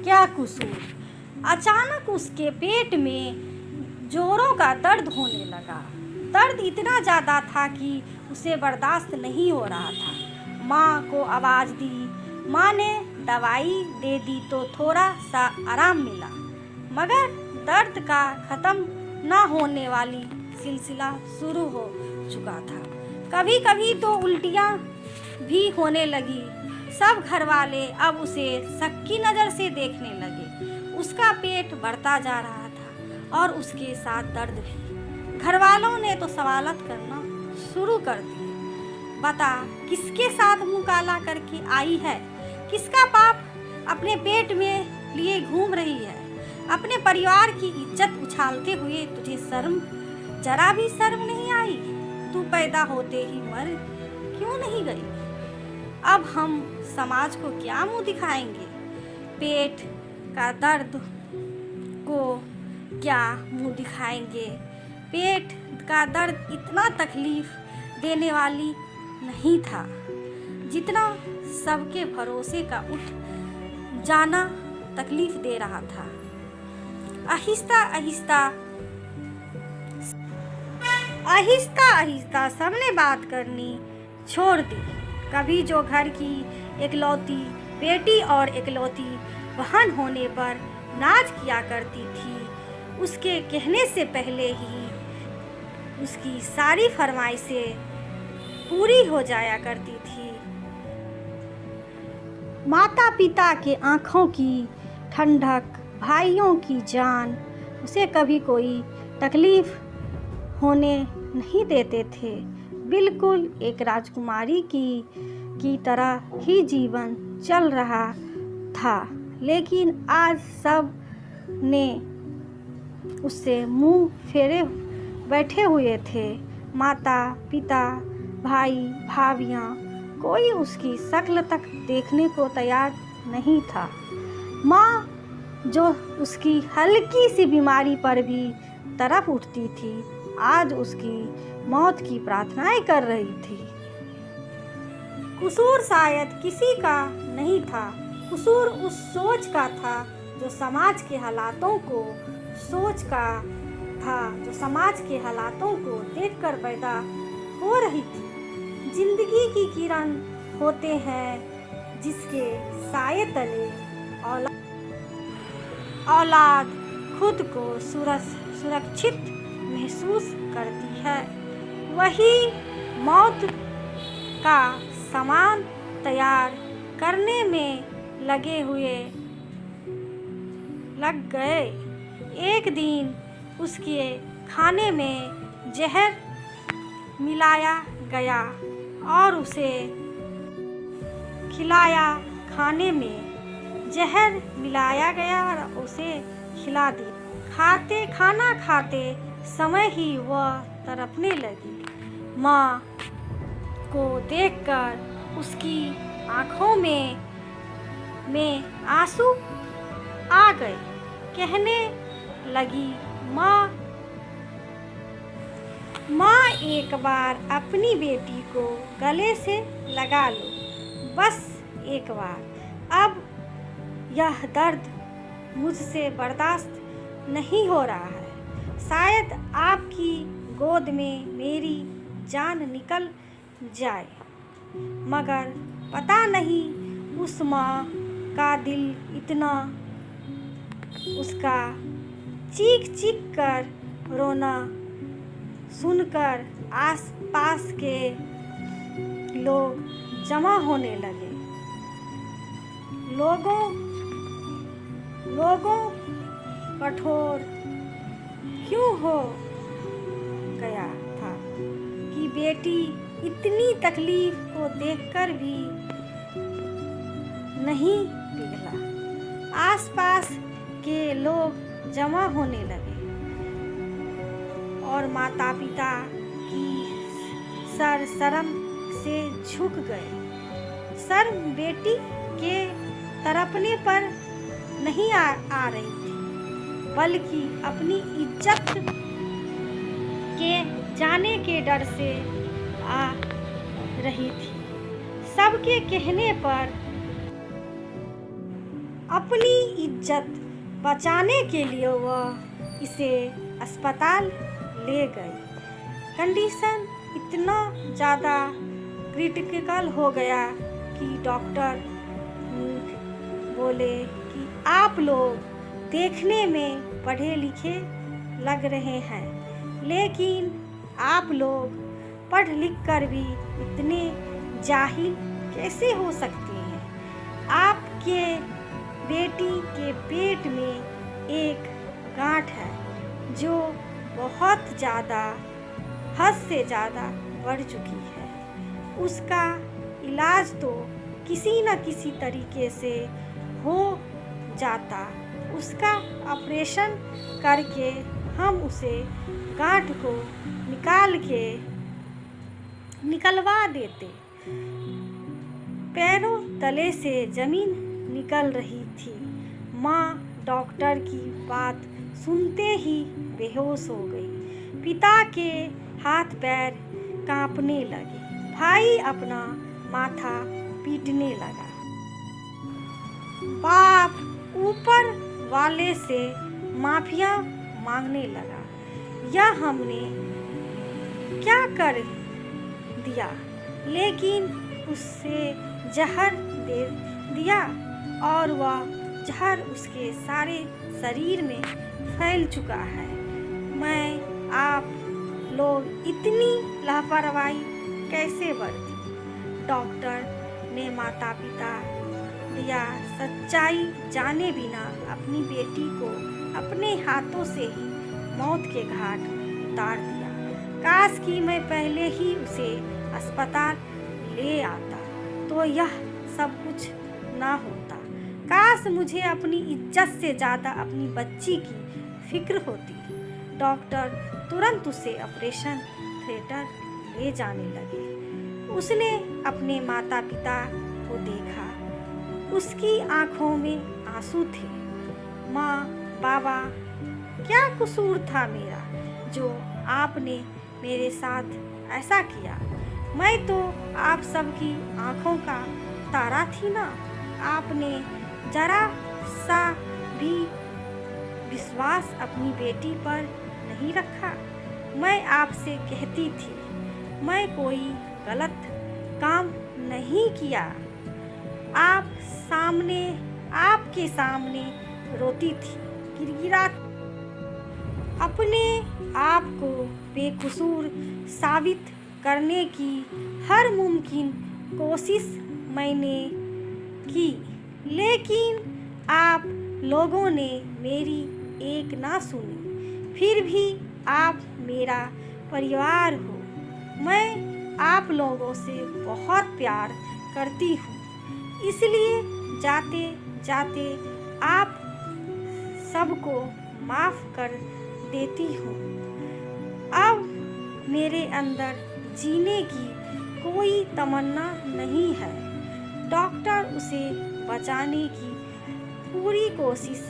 क्या कसूर। अचानक उसके पेट में जोरों का दर्द होने लगा। दर्द इतना ज़्यादा था कि उसे बर्दाश्त नहीं हो रहा था। माँ को आवाज़ दी। माँ ने दवाई दे दी तो थोड़ा सा आराम मिला, मगर दर्द का ख़त्म न होने वाली सिलसिला शुरू हो चुका था। कभी कभी तो उल्टियाँ भी होने लगी। सब घरवाले अब उसे शक की नज़र से देखने लगे। उसका पेट बढ़ता जा रहा था और उसके साथ दर्द भी। घरवालों ने तो सवालत करना शुरू कर दिए। बता, किसके साथ मुँह काला करके आई है? किसका पाप अपने पेट में लिए घूम रही है? अपने परिवार की इज्जत उछालते हुए तुझे शर्म, जरा भी शर्म नहीं आई? तू पैदा होते ही मर क्यों नहीं गई? अब हम समाज को क्या मुंह दिखाएंगे? पेट का दर्द को क्या मुंह दिखाएंगे? पेट का दर्द इतना तकलीफ देने वाली नहीं था जितना सबके भरोसे का उठ जाना तकलीफ दे रहा था। आहिस्ता आहिस्ता सबने बात करनी छोड़ दी। कभी जो घर की एकलौती बेटी और एकलौती बहन होने पर नाज किया करती थी, उसके कहने से पहले ही उसकी सारी फरमाइशें पूरी हो जाया करती थी। माता पिता के आँखों की ठंडक, भाइयों की जान उसे कभी कोई तकलीफ होने नहीं देते थे। बिल्कुल एक राजकुमारी की तरह ही जीवन चल रहा था। लेकिन आज सब ने उससे मुंह फेरे बैठे हुए थे। माता पिता, भाई भाभियाँ, कोई उसकी शक्ल तक देखने को तैयार नहीं था। माँ जो उसकी हल्की सी बीमारी पर भी तड़प उठती थी, आज उसकी मौत की प्रार्थनाएं कर रही थी। कसूर शायद किसी का नहीं था। कसूर उस सोच का था जो समाज के हालातों को देखकर पैदा हो रही थी। जिंदगी की किरण होते हैं जिसके साये तले औलाद खुद को सुरक्षित महसूस करती है। वही मौत का सामान तैयार करने में लग गए। एक दिन उसके खाने में जहर मिलाया गया और उसे खिला दिया। खाना खाते समय ही वह तड़पने लगी। माँ को देखकर उसकी आँखों में आंसू आ गए। कहने लगी, माँ एक बार अपनी बेटी को गले से लगा लो, बस एक बार। अब यह दर्द मुझसे बर्दाश्त नहीं हो रहा है। शायद आपकी गोद में मेरी जान निकल जाए। मगर पता नहीं उस माँ का दिल इतना, उसका चीख चीख कर रोना सुनकर आसपास के लोग जमा होने लगे। लोगों कठोर क्यों हो गया था कि बेटी इतनी तकलीफ को देखकर भी नहीं पिघला। आसपास के लोग जमा होने लगे और माता पिता की सर शर्म से झुक गए। सर बेटी के तड़पने पर नहीं आ रही थी, बल्कि अपनी इज्जत के जाने के डर से आ रही थी। सबके कहने पर अपनी इज्जत बचाने के लिए वह इसे अस्पताल ले गई। कंडीशन इतना ज़्यादा क्रिटिकल हो गया कि डॉक्टर बोले कि आप लोग देखने में पढ़े लिखे लग रहे हैं, लेकिन आप लोग पढ़ लिख कर भी इतने जाहिल कैसे हो सकते हैं। आपके बेटी के पेट में एक गांठ है जो बहुत ज़्यादा, हद से ज़्यादा बढ़ चुकी है। उसका इलाज तो किसी न किसी तरीके से हो जाता, उसका ऑपरेशन करके हम उसे गांठ को निकलवा देते। पैरों तले से ज़मीन निकल रही थी। माँ डॉक्टर की बात सुनते ही बेहोश हो गई। पिता के हाथ पैर कांपने लगे। भाई अपना माथा पीटने लगा। बाप ऊपर वाले से माफिया मांगने लगा। यह हमने क्या कर दिया, लेकिन उससे जहर दे दिया और वह जहर उसके सारे शरीर में फैल चुका है। मैं आप लोग इतनी लापरवाही कैसे बरती। डॉक्टर ने माता पिता या सच्चाई जाने बिना अपनी बेटी को अपने हाथों से ही मौत के घाट उतार दिया। काश कि मैं पहले ही उसे अस्पताल ले आता तो यह सब कुछ ना होता। काश मुझे अपनी इज्जत से ज़्यादा अपनी बच्ची की फिक्र होती। डॉक्टर तुरंत उसे ऑपरेशन थिएटर ले जाने लगे। उसने अपने माता पिता को देखा। उसकी आंखों में आंसू थे। माँ, बाबा, क्या कसूर था मेरा जो आपने मेरे साथ ऐसा किया। मैं तो आप सबकी आंखों का तारा थी ना। आपने जरा सा भी विश्वास अपनी बेटी पर नहीं रखा। मैं आपसे कहती थी, मैं कोई गलत काम नहीं किया। आपके सामने रोती थी, गिड़गिड़ाती। अपने आप को बेकसूर साबित करने की हर मुमकिन कोशिश मैंने की, लेकिन आप लोगों ने मेरी एक ना सुनी। फिर भी आप मेरा परिवार हो। मैं आप लोगों से बहुत प्यार करती हूँ, इसलिए जाते जाते आप सबको माफ़ कर देती हूँ। अब मेरे अंदर जीने की कोई तमन्ना नहीं है। डॉक्टर उसे बचाने की पूरी कोशिश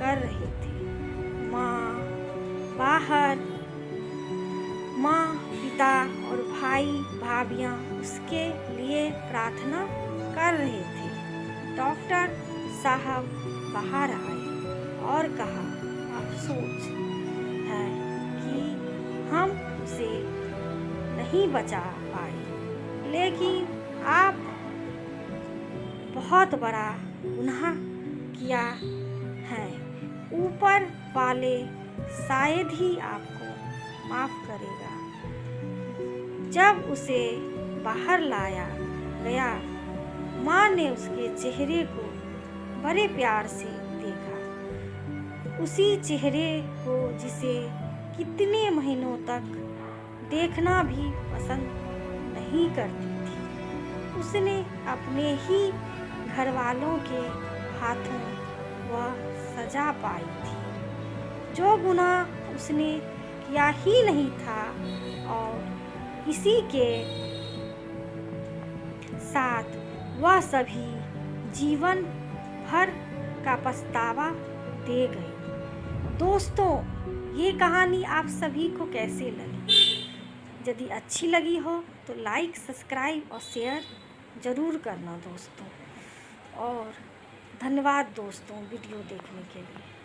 कर रहे थे। माँ, पिता और भाई भाभियाँ उसके लिए प्रार्थना कर रहे थे। डॉक्टर साहब बाहर आए और कहा, अफसोस है कि हम उसे नहीं बचा पाए, लेकिन आप बहुत बड़ा गुनाह किया है। ऊपर वाले शायद ही आपको माफ़ करेगा। जब उसे बाहर लाया गया, माँ ने उसके चेहरे को बड़े प्यार से देखा। उसी चेहरे को जिसे कितने महीनों तक देखना भी पसंद नहीं करती थी। उसने अपने ही घर वालों के हाथों वह सजा पाई थी, जो गुनाह उसने किया ही नहीं था, और इसी के साथ वह सभी जीवन भर का पछतावा दे गई। दोस्तों, ये कहानी आप सभी को कैसे लगी? यदि अच्छी लगी हो तो लाइक, सब्सक्राइब और शेयर ज़रूर करना दोस्तों। और धन्यवाद दोस्तों वीडियो देखने के लिए।